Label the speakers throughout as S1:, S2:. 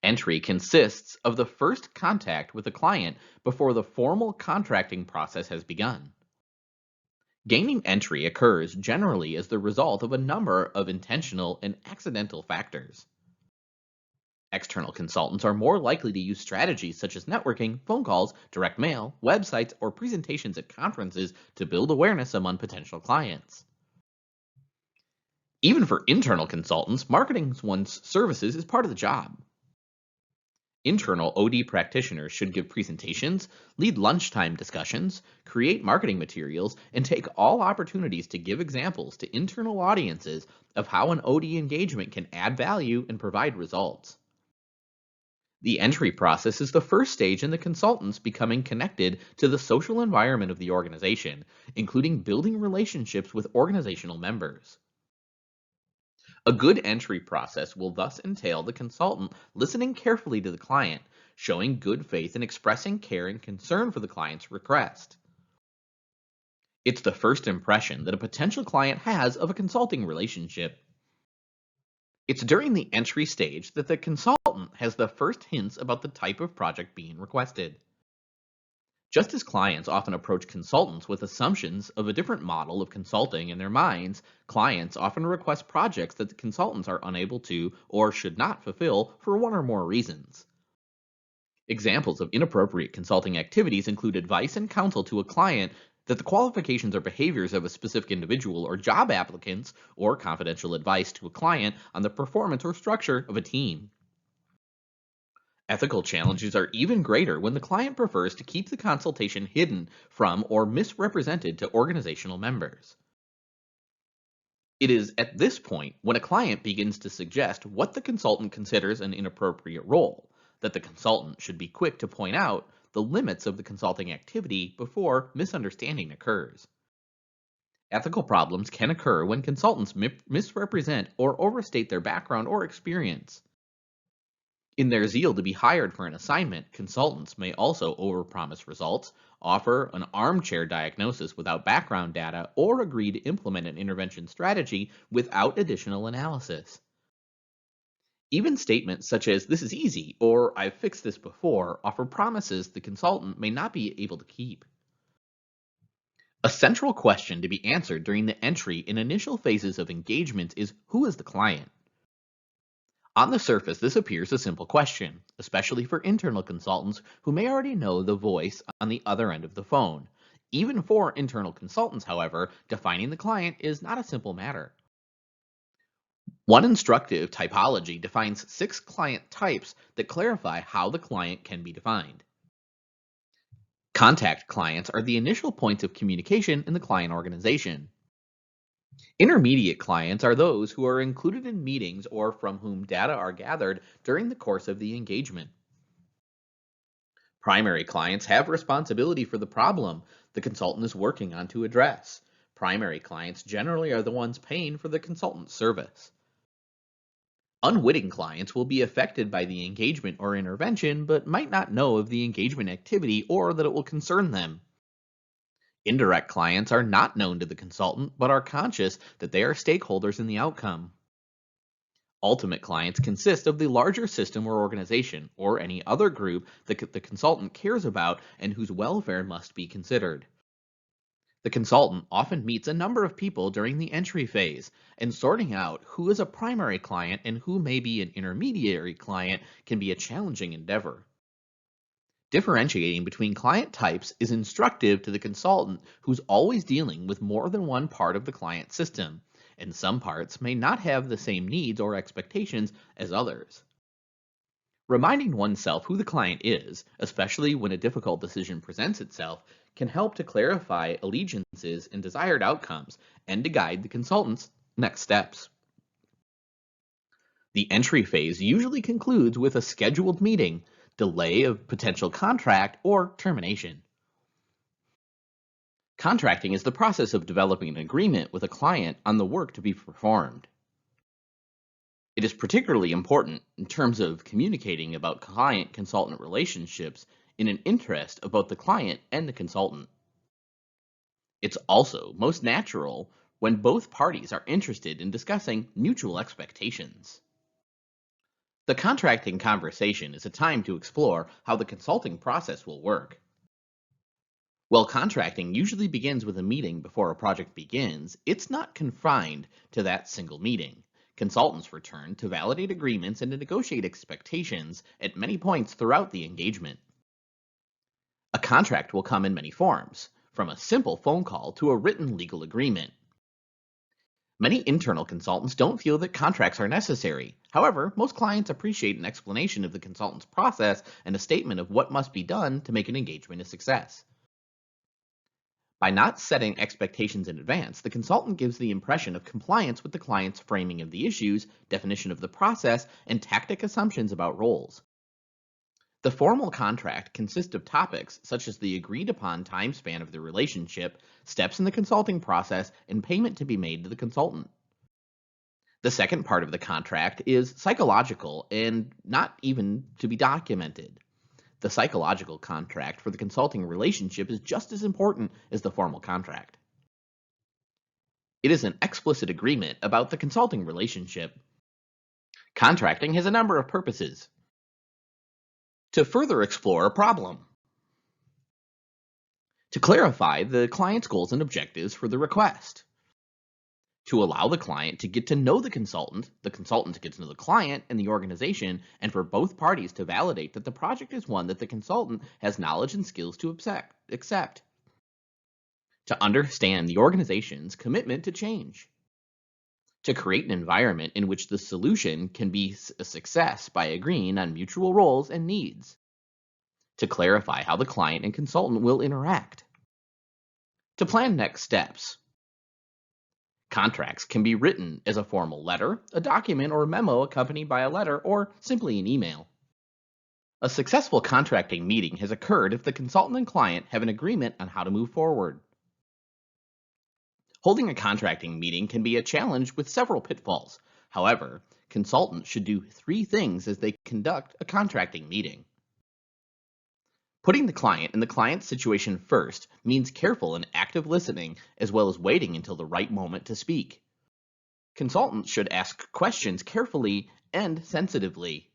S1: Entry consists of the first contact with the client before the formal contracting process has begun. Gaining entry occurs generally as the result of a number of intentional and accidental factors. External consultants are more likely to use strategies such as networking, phone calls, direct mail, websites, or presentations at conferences to build awareness among potential clients. Even for internal consultants, marketing one's services is part of the job. Internal OD practitioners should give presentations, lead lunchtime discussions, create marketing materials, and take all opportunities to give examples to internal audiences of how an OD engagement can add value and provide results. The entry process is the first stage in the consultants becoming connected to the social environment of the organization, including building relationships with organizational members. A good entry process will thus entail the consultant listening carefully to the client, showing good faith and expressing care and concern for the client's request. It's the first impression that a potential client has of a consulting relationship. It's during the entry stage that the consultant has the first hints about the type of project being requested. Just as clients often approach consultants with assumptions of a different model of consulting in their minds, clients often request projects that the consultants are unable to or should not fulfill for one or more reasons. Examples of inappropriate consulting activities include advice and counsel to a client that the qualifications or behaviors of a specific individual or job applicants, or confidential advice to a client on the performance or structure of a team. Ethical challenges are even greater when the client prefers to keep the consultation hidden from or misrepresented to organizational members. It is at this point, when a client begins to suggest what the consultant considers an inappropriate role, that the consultant should be quick to point out the limits of the consulting activity before misunderstanding occurs. Ethical problems can occur when consultants misrepresent or overstate their background or experience. In their zeal to be hired for an assignment, consultants may also overpromise results, offer an armchair diagnosis without background data, or agree to implement an intervention strategy without additional analysis. Even statements such as, "This is easy," or "I've fixed this before," offer promises the consultant may not be able to keep. A central question to be answered during the entry and initial phases of engagement is, who is the client? On the surface, this appears a simple question, especially for internal consultants who may already know the voice on the other end of the phone. Even for internal consultants, however, defining the client is not a simple matter. One instructive typology defines 6 client types that clarify how the client can be defined. Contact clients are the initial points of communication in the client organization. Intermediate clients are those who are included in meetings or from whom data are gathered during the course of the engagement. Primary clients have responsibility for the problem the consultant is working on to address. Primary clients generally are the ones paying for the consultant's service. Unwitting clients will be affected by the engagement or intervention, but might not know of the engagement activity or that it will concern them. Indirect clients are not known to the consultant, but are conscious that they are stakeholders in the outcome. Ultimate clients consist of the larger system or organization, or any other group that the consultant cares about and whose welfare must be considered. The consultant often meets a number of people during the entry phase, and sorting out who is a primary client and who may be an intermediary client can be a challenging endeavor. Differentiating between client types is instructive to the consultant who's always dealing with more than one part of the client system, and some parts may not have the same needs or expectations as others. Reminding oneself who the client is, especially when a difficult decision presents itself, can help to clarify allegiances and desired outcomes and to guide the consultant's next steps. The entry phase usually concludes with a scheduled meeting, delay of potential contract, or termination. Contracting is the process of developing an agreement with a client on the work to be performed. It is particularly important in terms of communicating about client-consultant relationships in an interest of both the client and the consultant. It's also most natural when both parties are interested in discussing mutual expectations. The contracting conversation is a time to explore how the consulting process will work. While contracting usually begins with a meeting before a project begins, it's not confined to that single meeting. Consultants return to validate agreements and to negotiate expectations at many points throughout the engagement. A contract will come in many forms, from a simple phone call to a written legal agreement. Many internal consultants don't feel that contracts are necessary. However, most clients appreciate an explanation of the consultant's process and a statement of what must be done to make an engagement a success. By not setting expectations in advance, the consultant gives the impression of compliance with the client's framing of the issues, definition of the process, and tactic assumptions about roles. The formal contract consists of topics such as the agreed upon time span of the relationship, steps in the consulting process, and payment to be made to the consultant. The second part of the contract is psychological and not even to be documented. The psychological contract for the consulting relationship is just as important as the formal contract. It is an explicit agreement about the consulting relationship. Contracting has a number of purposes. To further explore a problem. To clarify the client's goals and objectives for the request. To allow the client to get to know the consultant to get to know the client and the organization, and for both parties to validate that the project is one that the consultant has knowledge and skills to accept. To understand the organization's commitment to change. To create an environment in which the solution can be a success by agreeing on mutual roles and needs. To clarify how the client and consultant will interact. To plan next steps. Contracts can be written as a formal letter, a document, or a memo accompanied by a letter, or simply an email. A successful contracting meeting has occurred if the consultant and client have an agreement on how to move forward. Holding a contracting meeting can be a challenge with several pitfalls. However, consultants should do 3 things as they conduct a contracting meeting. Putting the client and the client's situation first means careful and active listening, as well as waiting until the right moment to speak. Consultants should ask questions carefully and sensitively.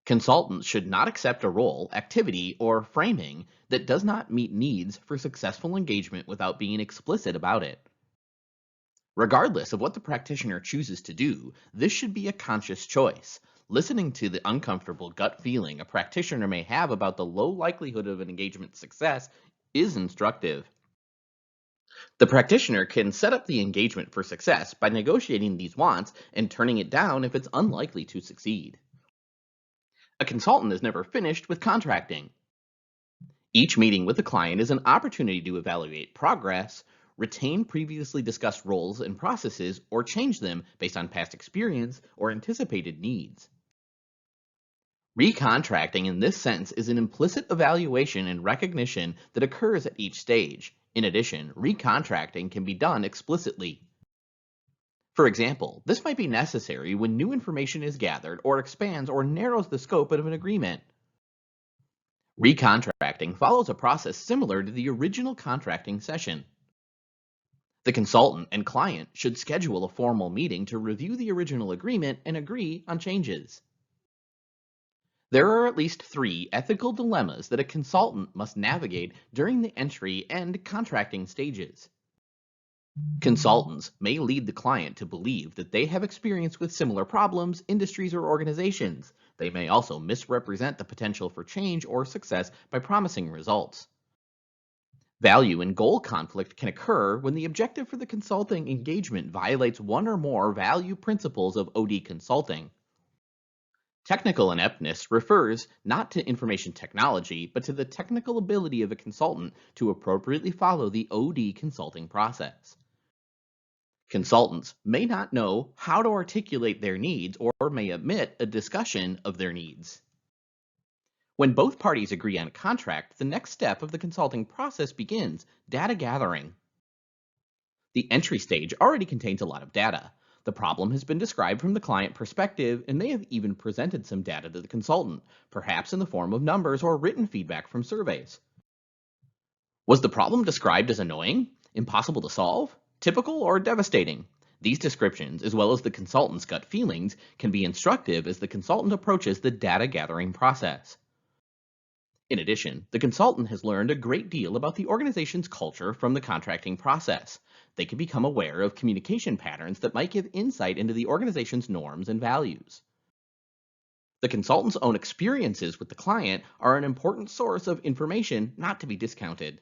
S1: Consultants should not accept a role, activity, or framing that does not meet needs for successful engagement without being explicit about it. Regardless of what the practitioner chooses to do, this should be a conscious choice. Listening to the uncomfortable gut feeling a practitioner may have about the low likelihood of an engagement success is instructive. The practitioner can set up the engagement for success by negotiating these wants and turning it down if it's unlikely to succeed. A consultant is never finished with contracting. Each meeting with the client is an opportunity to evaluate progress, retain previously discussed roles and processes, or change them based on past experience or anticipated needs. Recontracting in this sense is an implicit evaluation and recognition that occurs at each stage. In addition, recontracting can be done explicitly. For example, this might be necessary when new information is gathered or expands or narrows the scope of an agreement. Recontracting follows a process similar to the original contracting session. The consultant and client should schedule a formal meeting to review the original agreement and agree on changes. There are at least 3 ethical dilemmas that a consultant must navigate during the entry and contracting stages. Consultants may lead the client to believe that they have experience with similar problems, industries, or organizations. They may also misrepresent the potential for change or success by promising results. Value and goal conflict can occur when the objective for the consulting engagement violates one or more value principles of OD consulting. Technical ineptness refers not to information technology, but to the technical ability of a consultant to appropriately follow the OD consulting process. Consultants may not know how to articulate their needs or may omit a discussion of their needs. When both parties agree on a contract, the next step of the consulting process begins: data gathering. The entry stage already contains a lot of data. The problem has been described from the client perspective, and they have even presented some data to the consultant, perhaps in the form of numbers or written feedback from surveys. Was the problem described as annoying, impossible to solve, typical, or devastating? These descriptions, as well as the consultant's gut feelings, can be instructive as the consultant approaches the data gathering process. In addition, the consultant has learned a great deal about the organization's culture from the contracting process. They can become aware of communication patterns that might give insight into the organization's norms and values. The consultant's own experiences with the client are an important source of information not to be discounted.